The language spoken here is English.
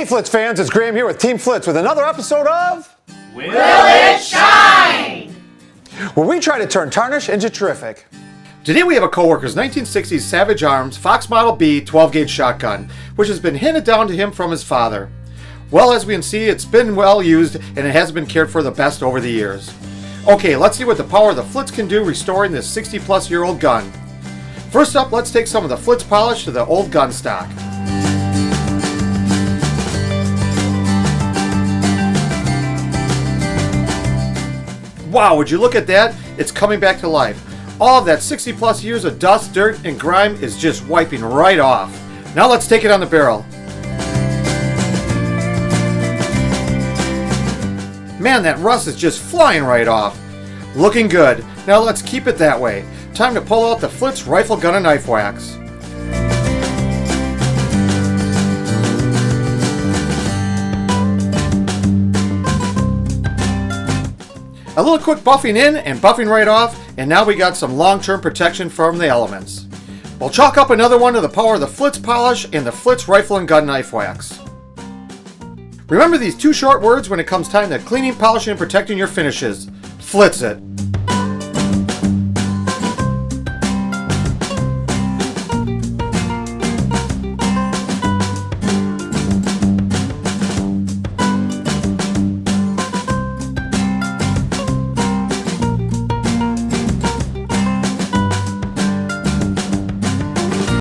Hey Flitz fans, it's Graham here with Team Flitz with another episode of Will It Shine? where we try to turn tarnish into terrific. Today we have a coworker's 1960s Savage Arms Fox Model B 12-gauge shotgun, which has been handed down to him from his father. Well, as we can see, it's been well used and it hasn't been cared for the best over the years. Okay, let's see what the power of the Flitz can do restoring this 60-plus-year-old gun. First up, let's take some of the Flitz polish to the old gun stock. Wow, would you look at that? It's coming back to life. All of that 60-plus years of dust, dirt, and grime is just wiping right off. Now let's take it on the barrel. Man, that rust is just flying right off. Looking good. Now let's keep it that way. Time to pull out the Flitz rifle gun and knife wax. A little quick buffing in and buffing right off, and now we got some long-term protection from the elements. We'll chalk up another one to the power of the Flitz polish and the Flitz rifle and gun knife wax. Remember these two short words when it comes time to cleaning, polishing, and protecting your finishes. Flitz it.